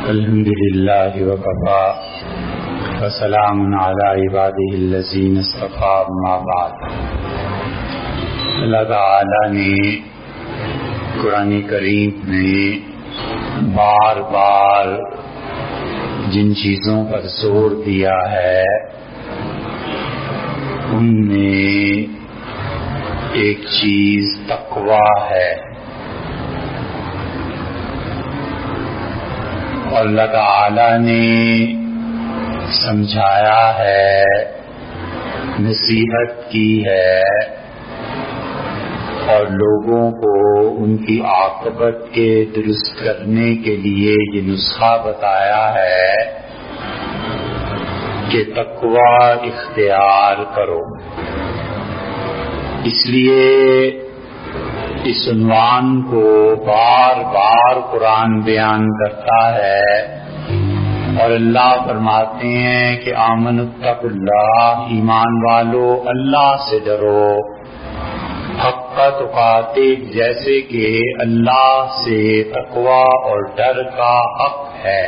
الحمد للہ وکفی وسلام علی عبادہ الذین اصطفی اما بعد۔ اللہ تعالی نے قرآن کریم میں بار بار جن چیزوں پر زور دیا ہے ان میں ایک چیز تقویٰ ہے، اور اللہ تعالی نے سمجھایا ہے، نصیحت کی ہے اور لوگوں کو ان کی عاقبت کے درست کرنے کے لیے یہ نسخہ بتایا ہے کہ تقویٰ اختیار کرو۔ اس لیے اس عنوان کو بار بار قرآن بیان کرتا ہے، اور اللہ فرماتے ہیں کہ آمنوا اتقوا اللہ، ایمان والو اللہ سے ڈرو، حق تقاتے، جیسے کہ اللہ سے تقویٰ اور ڈر کا حق ہے۔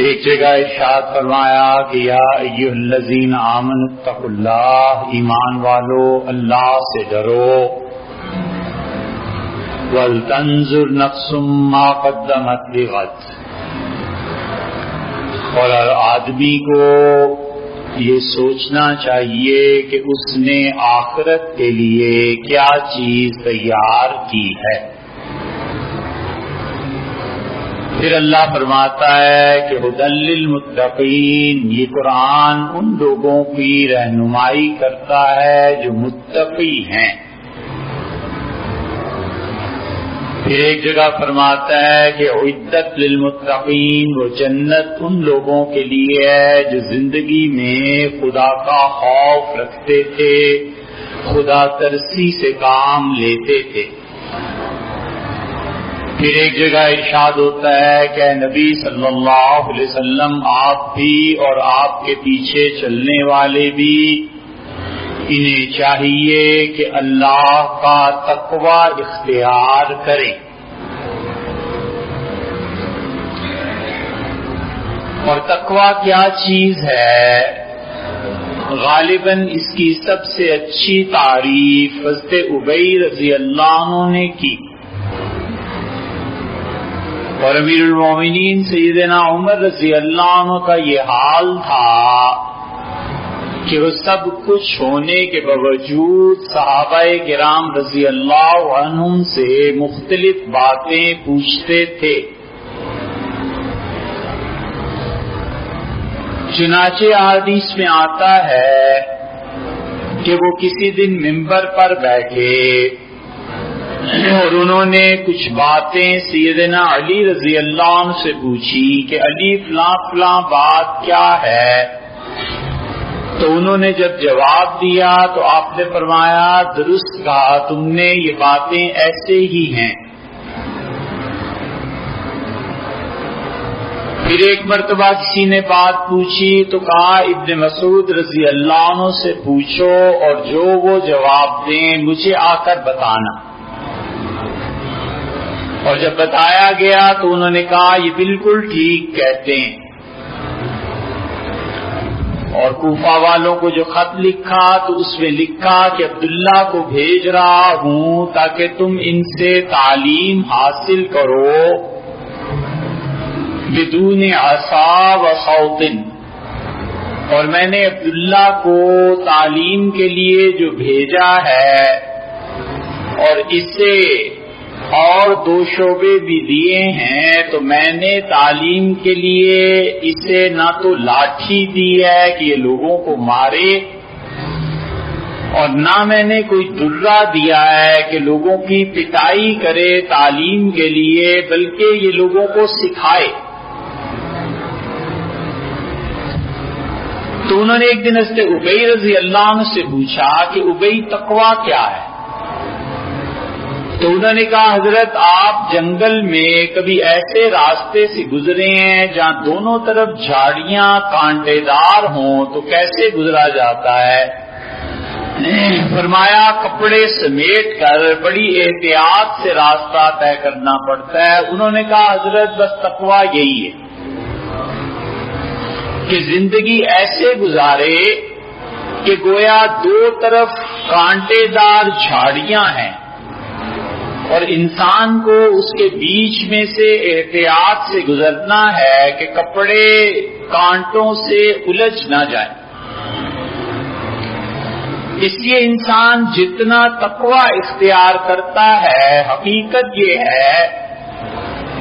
ایک جگہ ارشاد فرمایا کہ یا ایھا الذین آمنوا اتقوا اللہ، ایمان والو اللہ سے ڈرو، ولتنظر نفس ما قدمت لغد، اور ہر آدمی کو یہ سوچنا چاہیے کہ اس نے آخرت کے لیے کیا چیز تیار کی ہے۔ پھر اللہ فرماتا ہے کہ ھدی للمتقین، یہ قرآن ان لوگوں کی رہنمائی کرتا ہے جو متقی ہیں۔ پھر ایک جگہ فرماتا ہے کہ اعدت للمتقین، وہ جنت ان لوگوں کے لیے ہے جو زندگی میں خدا کا خوف رکھتے تھے، خدا ترسی سے کام لیتے تھے۔ پھر ایک جگہ ارشاد ہوتا ہے کہ نبی صلی اللہ علیہ وسلم آپ بھی اور آپ کے پیچھے چلنے والے بھی، انہیں چاہیے کہ اللہ کا تقویٰ اختیار کریں۔ اور تقویٰ کیا چیز ہے؟ غالباً اس کی سب سے اچھی تعریف حضرت ابی رضی اللہ عنہ نے کی، اور امیر المومنین سیدنا عمر رضی اللہ عنہ کا یہ حال تھا کہ وہ سب کچھ ہونے کے باوجود صحابہ کرام رضی اللہ عنہم سے مختلف باتیں پوچھتے تھے۔ چنانچہ حدیث میں آتا ہے کہ وہ کسی دن منبر پر بیٹھے اور انہوں نے کچھ باتیں سیدنا علی رضی اللہ عنہ سے پوچھی کہ علی فلاں فلاں بات کیا ہے؟ تو انہوں نے جب جواب دیا تو آپ نے فرمایا درست کہا تم نے، یہ باتیں ایسے ہی ہیں۔ پھر ایک مرتبہ کسی نے بات پوچھی تو کہا ابن مسعود رضی اللہ عنہ سے پوچھو اور جو وہ جواب دیں مجھے آ کر بتانا۔ اور جب بتایا گیا تو انہوں نے کہا یہ بالکل ٹھیک کہتے ہیں۔ اور کوفہ والوں کو جو خط لکھا تو اس میں لکھا کہ عبداللہ کو بھیج رہا ہوں تاکہ تم ان سے تعلیم حاصل کرو بدون عصا و صوت، اور میں نے عبداللہ کو تعلیم کے لیے جو بھیجا ہے اور اسے اور 2 شعبے بھی دیے ہیں، تو میں نے تعلیم کے لیے اسے نہ تو لاٹھی دی ہے کہ یہ لوگوں کو مارے، اور نہ میں نے کوئی درہ دیا ہے کہ لوگوں کی پٹائی کرے تعلیم کے لیے، بلکہ یہ لوگوں کو سکھائے۔ تو انہوں نے ایک دن حضرت ابی رضی اللہ عنہ سے پوچھا کہ ابی تقویٰ کیا ہے؟ تو انہوں نے کہا حضرت آپ جنگل میں کبھی ایسے راستے سے گزرے ہیں جہاں دونوں طرف جھاڑیاں کانٹے دار ہوں تو کیسے گزرا جاتا ہے؟ فرمایا کپڑے سمیٹ کر بڑی احتیاط سے راستہ طے کرنا پڑتا ہے. انہوں نے کہا حضرت بس تقویٰ یہی ہے کہ زندگی ایسے گزارے کہ گویا دو طرف کانٹے دار جھاڑیاں ہیں اور انسان کو اس کے بیچ میں سے احتیاط سے گزرنا ہے کہ کپڑے کانٹوں سے الجھ نہ جائیں. اس لیے انسان جتنا تقویٰ اختیار کرتا ہے حقیقت یہ ہے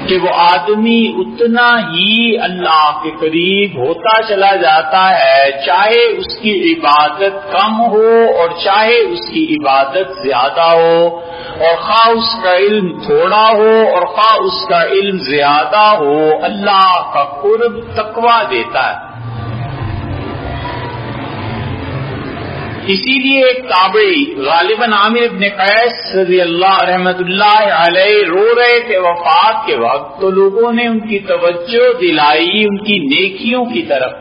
کہ وہ آدمی اتنا ہی اللہ کے قریب ہوتا چلا جاتا ہے، چاہے اس کی عبادت کم ہو اور چاہے اس کی عبادت زیادہ ہو، اور خواہ اس کا علم تھوڑا ہو اور خواہ اس کا علم زیادہ ہو، اللہ کا قرب تقویٰ دیتا ہے. اسی لیے ایک تابعی غالباً عامر ابن قیس رضی اللہ رحمت اللہ علیہ رو رہے تھے وفات کے وقت، تو لوگوں نے ان کی توجہ دلائی ان کی نیکیوں کی طرف.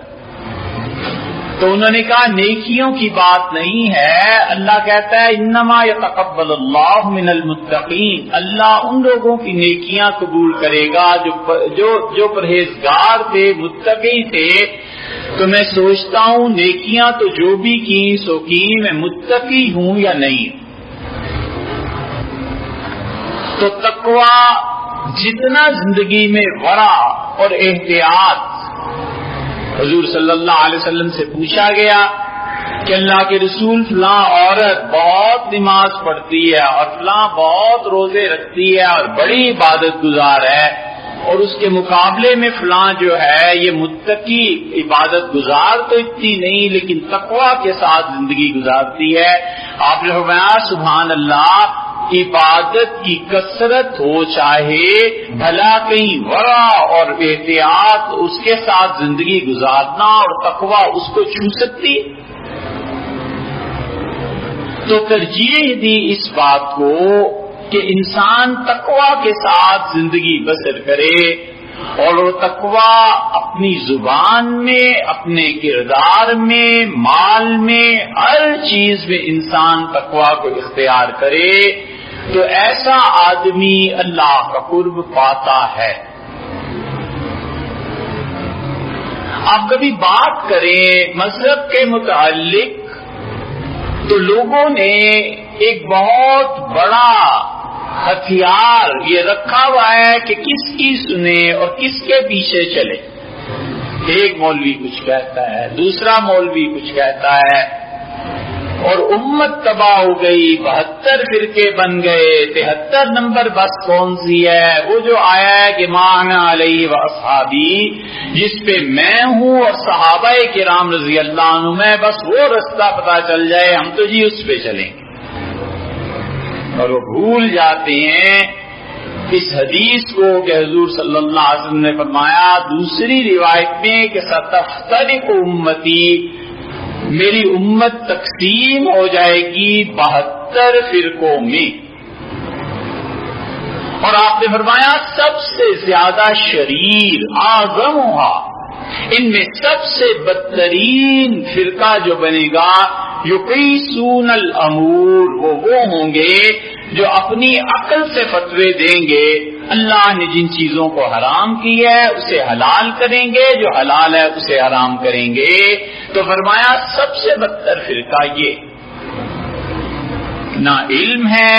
تو انہوں نے کہا نیکیوں کی بات نہیں ہے، اللہ کہتا ہے انما یتقبل اللہ من المتقین، اللہ ان لوگوں کی نیکیاں قبول کرے گا جو پرہیزگار تھے، متقی تھے. تو میں سوچتا ہوں نیکیاں تو جو بھی کی سو کی، میں متقی ہوں یا نہیں. تو تقویٰ جتنا زندگی میں ورع اور احتیاط. حضور صلی اللہ علیہ وسلم سے پوچھا گیا کہ اللہ کے رسول فلاں عورت بہت نماز پڑھتی ہے اور فلاں بہت روزے رکھتی ہے اور بڑی عبادت گزار ہے، اور اس کے مقابلے میں فلاں جو ہے یہ متقی عبادت گزار تو اتنی نہیں لیکن تقویٰ کے ساتھ زندگی گزارتی ہے. آپ نے فرمایا سبحان اللہ، عبادت کی کثرت ہو چاہے بھلا کہیں ورع اور احتیاط اس کے ساتھ زندگی گزارنا اور تقویٰ اس کو چھو سکتی. تو ترجیح دی اس بات کو کہ انسان تقویٰ کے ساتھ زندگی بسر کرے، اور وہ تقویٰ اپنی زبان میں، اپنے کردار میں، مال میں، ہر چیز میں انسان تقویٰ کو اختیار کرے تو ایسا آدمی اللہ کا قرب پاتا ہے. آپ کبھی بات کریں مذہب کے متعلق تو لوگوں نے ایک بہت بڑا ہتھیار یہ رکھا ہوا ہے کہ کس کی سنے اور کس کے پیچھے چلے. ایک مولوی کچھ کہتا ہے، دوسرا مولوی کچھ کہتا ہے، اور امت تباہ ہو گئی، 72 فرقے بن گئے. 73 نمبر بس کون سی ہے؟ وہ جو آیا ہے کہ ما انا علیہ واصحابی، جس پہ میں ہوں اور صحابہ کرام رضی اللہ عنہ میں، بس وہ رستہ پتہ چل جائے ہم تو جی اس پہ چلیں گے. اور وہ بھول جاتے ہیں اس حدیث کو کہ حضور صلی اللہ علیہ وسلم نے فرمایا دوسری روایت میں کہ ستفترق امتی، میری امت تقسیم ہو جائے گی 72 فرقوں میں. اور آپ نے فرمایا سب سے زیادہ شریر اعظمھا، ان میں سب سے بدترین فرقہ جو بنے گا یقیسون الامور، وہ ہوں گے جو اپنی عقل سے فتوے دیں گے. اللہ نے جن چیزوں کو حرام کی ہے اسے حلال کریں گے، جو حلال ہے اسے حرام کریں گے. تو فرمایا سب سے بدتر فرقہ یہ، نہ علم ہے،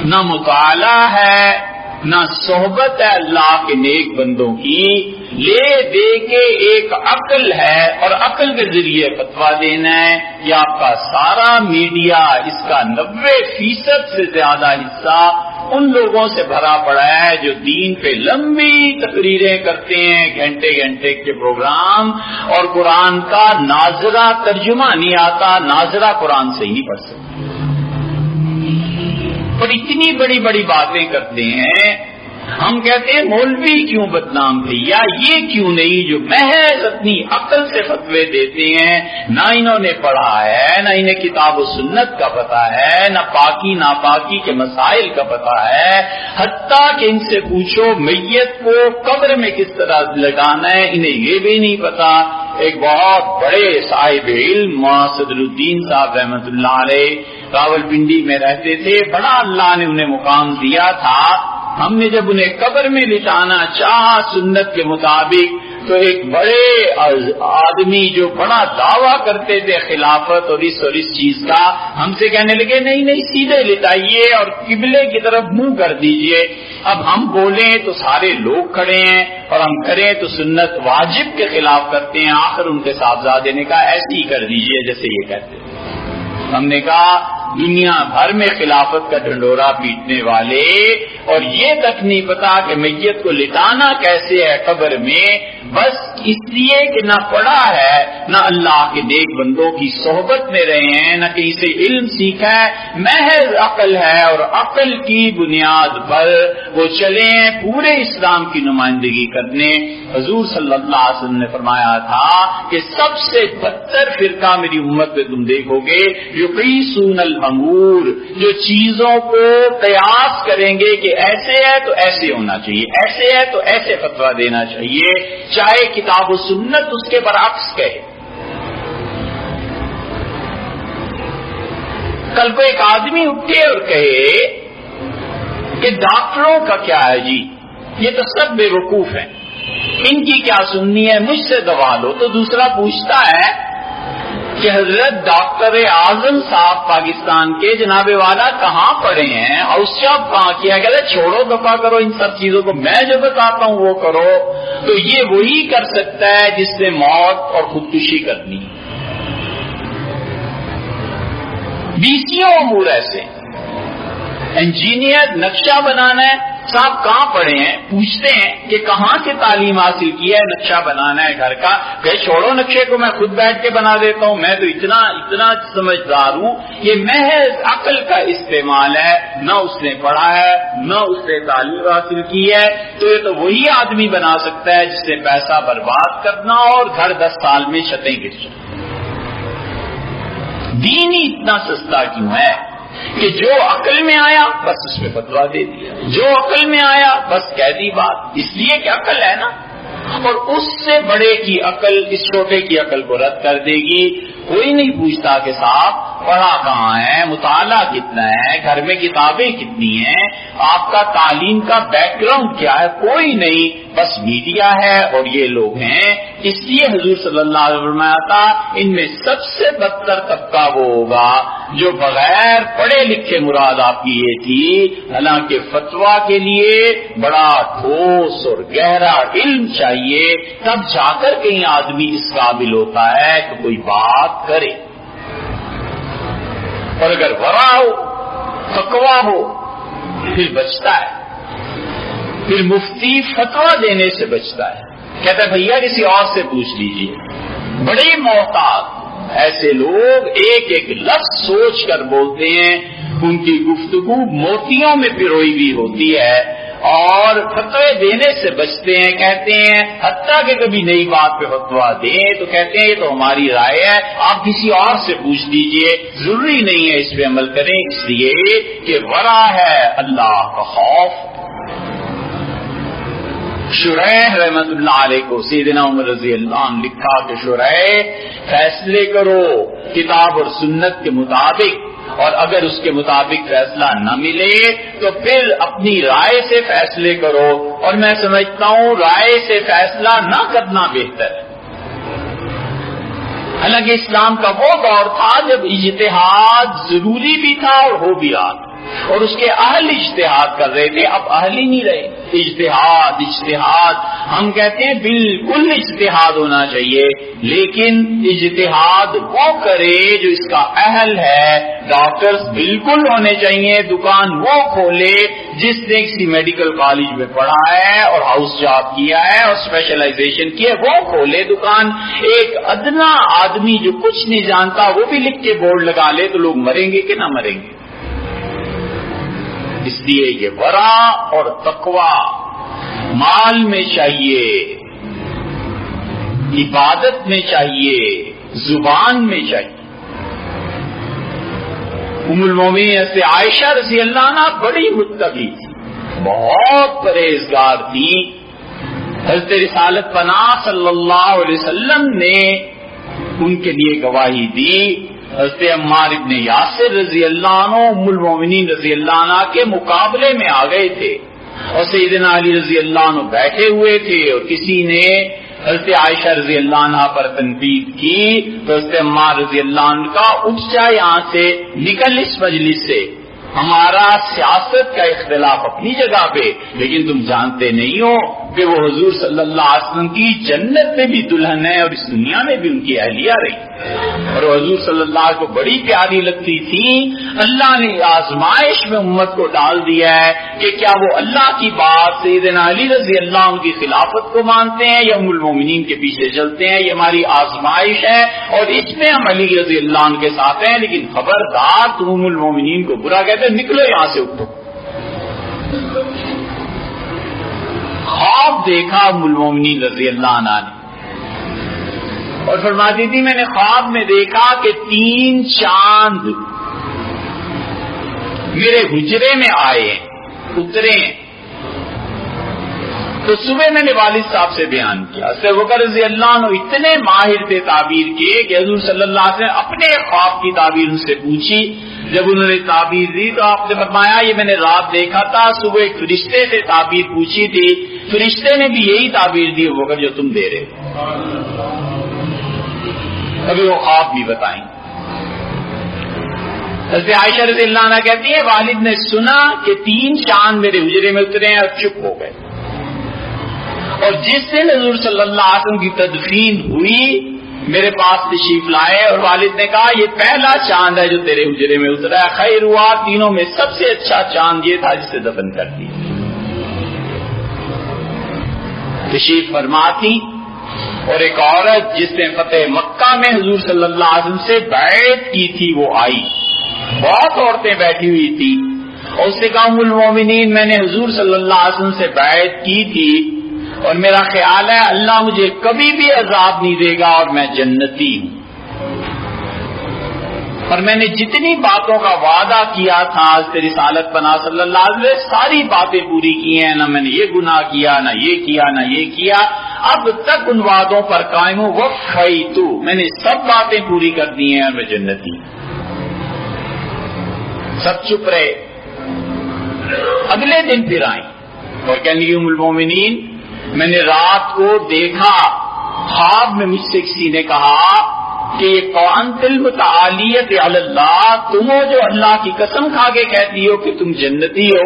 نہ مطالعہ ہے، نہ صحبت ہے اللہ کے نیک بندوں کی، لے دے کے ایک عقل ہے اور عقل کے ذریعے فتویٰ دینا ہے. یہ آپ کا سارا میڈیا، اس کا 90% سے زیادہ حصہ ان لوگوں سے بھرا پڑا ہے جو دین پہ لمبی تقریریں کرتے ہیں، گھنٹے گھنٹے کے پروگرام، اور قرآن کا ناظرہ ترجمہ نہیں آتا، ناظرہ قرآن سے ہی نہیں پڑھ سکتے، اور اتنی بڑی بڑی باتیں کرتے ہیں. ہم کہتے ہیں مولوی کیوں بدنام تھے، یا یہ کیوں نہیں جو محض اپنی عقل سے فتوے دیتے ہیں، نہ انہوں نے پڑھا ہے، نہ انہیں کتاب و سنت کا پتہ ہے، نہ پاکی ناپاکی کے مسائل کا پتہ ہے. حتیٰ کہ ان سے پوچھو میت کو قبر میں کس طرح لگانا ہے، انہیں یہ بھی نہیں پتا. ایک بہت بڑے صاحب علم صدر الدین صاحب رحمۃ اللہ علیہ راولپنڈی میں رہتے تھے. بڑا اللہ نے انہیں مقام دیا تھا. ہم نے جب انہیں قبر میں لٹانا چاہا سنت کے مطابق تو ایک بڑے آدمی جو بڑا دعویٰ کرتے تھے خلافت اور اس چیز کا، ہم سے کہنے لگے نہیں سیدھے لٹائیے اور قبلے کی طرف منہ کر دیجئے. اب ہم بولیں تو سارے لوگ کھڑے ہیں اور ہم کریں تو سنت واجب کے خلاف کرتے ہیں. آخر ان کے صاحبزادے نے کہا ایسے ہی کر دیجئے جیسے یہ کہتے ہیں. ہم نے کہا دنیا بھر میں خلافت کا ڈھنڈورا پیٹنے والے اور یہ تک نہیں پتا کہ میت کو لٹانا کیسے ہے قبر میں، بس اس لیے کہ نہ پڑھا ہے نہ اللہ کے نیک بندوں کی صحبت میں رہے ہیں نہ کہیں سے علم سیکھا ہے، محض عقل ہے اور عقل کی بنیاد پر وہ چلے پورے اسلام کی نمائندگی کرنے. حضور صلی اللہ علیہ وسلم نے فرمایا تھا کہ سب سے بدتر فرقہ میری امت میں تم دیکھو گے یقیسون الامور، جو چیزوں کو قیاس کریں گے کہ ایسے ہے تو ایسے ہونا چاہیے، ایسے ہے تو ایسے فتویٰ دینا چاہیے، چاہے کتاب و سنت اس کے برعکس کہے. کل کو ایک آدمی اٹھے اور کہے کہ ڈاکٹروں کا کیا ہے جی، یہ تو سب بے وقوف ہیں، ان کی کیا سننی ہے، مجھ سے دوا لو. تو دوسرا پوچھتا ہے کہ حضرت ڈاکٹر اعظم صاحب پاکستان کے جناب والا کہاں پڑھے ہیں، ہاؤس جاب کہاں کیا، کہتے چھوڑو دفع کرو ان سب چیزوں کو، میں جو بتاتا ہوں وہ کرو. تو یہ وہی کر سکتا ہے جس نے موت اور خودکشی کرنی. بیسیوں امور ایسے، انجینئر نقشہ بنانا ہے، صاحب کہاں پڑھے ہیں، پوچھتے ہیں کہ کہاں سے تعلیم حاصل کی ہے، نقشہ بنانا ہے گھر کا، کہ چھوڑو نقشے کو میں خود بیٹھ کے بنا دیتا ہوں، میں تو اتنا سمجھدار ہوں. یہ محض عقل کا استعمال ہے، نہ اس نے پڑھا ہے نہ اس نے تعلیم حاصل کی ہے. تو یہ تو وہی آدمی بنا سکتا ہے جس نے پیسہ برباد کرنا اور گھر 10 سال میں چھتیں گر جائیں. دین ہی اتنا سستا کیوں ہے کہ جو عقل میں آیا بس اس میں فتویٰ دے دیا، جو عقل میں آیا بس کہہ دی بات، اس لیے کہ عقل ہے نا، اور اس سے بڑے کی عقل اس چھوٹے کی عقل کو رد کر دے گی. کوئی نہیں پوچھتا کہ صاحب پڑھا کہاں ہے، مطالعہ کتنا ہے، گھر میں کتابیں کتنی ہیں، آپ کا تعلیم کا بیک گراؤنڈ کیا ہے، کوئی نہیں، بس میڈیا ہے اور یہ لوگ ہیں. اس لیے حضور صلی اللہ علیہ وسلم فرمایا تھا ان میں سب سے بدتر طبقہ وہ ہوگا جو بغیر پڑھے لکھے، مراد آپ کی یہ تھی، حالانکہ فتویٰ کے لیے بڑا ٹھوس اور گہرا علم چاہیے، تب جا کر کہیں آدمی اس قابل ہوتا ہے کہ کوئی بات کرے. اور اگر ورع ہو، تقویٰ ہو، پھر بچتا ہے، پھر مفتی فتویٰ دینے سے بچتا ہے. کہتا ہے بھیا کسی اور سے پوچھ لیجئے. بڑے محتاط ایسے لوگ ایک ایک لفظ سوچ کر بولتے ہیں، ان کی گفتگو موتیوں میں پروئی ہوئی ہوتی ہے اور فتوے دینے سے بچتے ہیں. کہتے ہیں حتیٰ کہ کبھی نئی بات پہ فتویٰ دیں تو کہتے ہیں یہ تو ہماری رائے ہے، آپ کسی اور سے پوچھ لیجئے، ضروری نہیں ہے اس پہ عمل کریں، اس لیے کہ ورع ہے اللہ کا خوف. شریح رحمت اللہ علیہ کو سیدنا عمر رضی اللہ عنہ لکھا کہ شریح فیصلے کرو کتاب اور سنت کے مطابق، اور اگر اس کے مطابق فیصلہ نہ ملے تو پھر اپنی رائے سے فیصلے کرو. اور میں سمجھتا ہوں رائے سے فیصلہ نہ کرنا بہتر ہے. حالانکہ اسلام کا وہ دور تھا جب اجتہاد ضروری بھی تھا اور ہو بھی رہا تھا، اور اس کے اہل اجتہاد کر رہے تھے. اب اہل ہی نہیں رہے. اجتہاد ہم کہتے ہیں بالکل اجتہاد ہونا چاہیے، لیکن اجتہاد وہ کرے جو اس کا اہل ہے. ڈاکٹرز بالکل ہونے چاہیے، دکان وہ کھولے جس نے کسی میڈیکل کالج میں پڑھا ہے اور ہاؤس جاب کیا ہے اور اسپیشلائزیشن کی ہے وہ کھولے دکان. ایک ادنا آدمی جو کچھ نہیں جانتا وہ بھی لکھ کے بورڈ لگا لے تو لوگ مریں گے کہ نہ مریں گے. اس لیے یہ ورع اور تقویٰ مال میں چاہیے، عبادت میں چاہیے، زبان میں چاہیے. ام المومنین سے عائشہ رضی اللہ عنہا بڑی متقی تھی، بہت پرہیزگار تھی، حضرت رسالت پناہ صلی اللہ علیہ وسلم نے ان کے لیے گواہی دی. حضرت عمار ابن یاسر رضی اللہ عنہ ام المومنین رضی اللہ عنہ کے مقابلے میں آ گئے تھے اور سیدنا علی رضی اللہ عنہ بیٹھے ہوئے تھے اور کسی نے حضرت عائشہ رضی اللہ عنہ پر تنقید کی تو حضرت عمار رضی اللہ عنہ کا اٹھ جا یہاں سے، نکل اس مجلس سے، ہمارا سیاست کا اختلاف اپنی جگہ پہ، لیکن تم جانتے نہیں ہو کہ وہ حضور صلی اللہ علیہ وسلم کی جنت میں بھی دلہن ہے اور اس دنیا میں بھی ان کی اہلیہ رہی، اور وہ حضور صلی اللہ علیہ وسلم کو بڑی پیاری لگتی تھی. اللہ نے آزمائش میں امت کو ڈال دیا ہے کہ کیا وہ اللہ کی بات سیدنا علی رضی اللہ عنہ کی خلافت کو مانتے ہیں یا ام المومنین کے پیچھے چلتے ہیں. یہ ہماری آزمائش ہے اور اس میں ہم علی رضی اللہ عنہ کے ساتھ ہیں، لیکن خبردار تم ام المومنین کو برا کہتے نکلو یہاں سے، اٹھو. خواب دیکھا ام المومنین رضی اللہ عنہ نے اور فرماتی تھی میں نے خواب میں دیکھا کہ 3 چاند میرے حجرے میں آئے اترے ہیں. تو صبح میں نے والد صاحب سے بیان کیا. ابو بکر رضی اللہ عنہ اتنے ماہر تھے تعبیر کے کہ حضور صلی اللہ علیہ وسلم اپنے خواب کی تعبیر ان سے پوچھی. جب انہوں نے تعبیر دی تو آپ نے فرمایا یہ میں نے رات دیکھا تھا، صبح ایک فرشتے سے تعبیر پوچھی تھی، فرشتے نے بھی یہی تعبیر دی ابو بکر جو تم دے رہے ہو. ابھی وہ خواب بھی بتائیں. حضرت عائشہ رضی اللہ عنہ کہتی ہے والد نے سنا کہ 3 چاند میرے حجرے میں اترے ہیں اور چپ ہو گئے. اور جس دن حضور صلی اللہ علیہ وسلم کی تدفین ہوئی میرے پاس تشریف لائے اور والد نے کہا یہ پہلا چاند ہے جو تیرے حجرے میں اترا ہے. خیر ہوا، تینوں میں سب سے اچھا چاند یہ تھا جسے دفن کر دیا. تشریف فرما تھی. اور ایک عورت جس نے فتح مکہ میں حضور صلی اللہ علیہ وسلم سے بیعت کی تھی وہ آئی. بہت عورتیں بیٹھی ہوئی تھی اور اس نے کہا ام المومنین میں نے حضور صلی اللہ علیہ وسلم سے بیعت کی تھی اور میرا خیال ہے اللہ مجھے کبھی بھی عذاب نہیں دے گا اور میں جنتی ہوں، اور میں نے جتنی باتوں کا وعدہ کیا تھا حضرت رسالت پناہ صلی اللہ علیہ وسلم ساری باتیں پوری کی ہیں، نہ میں نے یہ گناہ کیا نہ یہ کیا نہ یہ کیا، اب تک ان وعدوں پر قائم ہوں. وفیت، میں نے سب باتیں پوری کر دی ہیں اور میں جنتی ہوں. سب چپ رہے. اگلے دن پھر آئیں اور کہنے لگی ام المومنین میں نے رات کو دیکھا خواب میں مجھ سے کسی نے کہا کہ یہ کون المتعالیت علی اللہ، تم ہو جو اللہ کی قسم کھا کے کہتی ہو کہ تم جنتی ہو،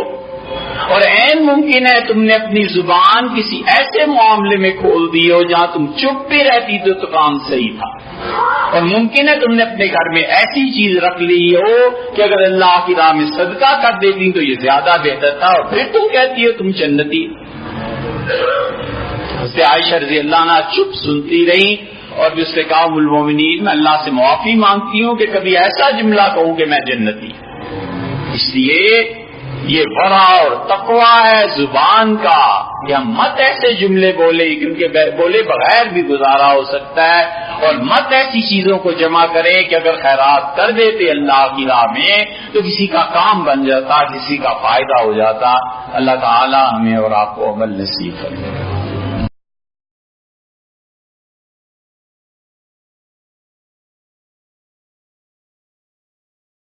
اور عین ممکن ہے تم نے اپنی زبان کسی ایسے معاملے میں کھول دی ہو جہاں تم چپ بھی رہتی تو کام صحیح تھا، اور ممکن ہے تم نے اپنے گھر میں ایسی چیز رکھ لی ہو کہ اگر اللہ کی راہ میں صدقہ کر دیتی تو یہ زیادہ بہتر تھا، اور پھر تم کہتی ہو تم جنتی. حضرت عائشہ رضی اللہ عنہ چپ سنتی رہی اور اس نے کہا ام المومنین میں اللہ سے معافی مانگتی ہوں کہ کبھی ایسا جملہ کہوں کہ میں جنتی. اس لیے یہ ورع اور تقویٰ ہے زبان کا کہ ہم مت ایسے جملے بولے کیونکہ بولے بغیر بھی گزارا ہو سکتا ہے، اور مت ایسی چیزوں کو جمع کریں کہ اگر خیرات کر دیتے اللہ کی راہ میں تو کسی کا کام بن جاتا، کسی کا فائدہ ہو جاتا. اللہ تعالی ہمیں اور آپ کو عمل نصیب کرے.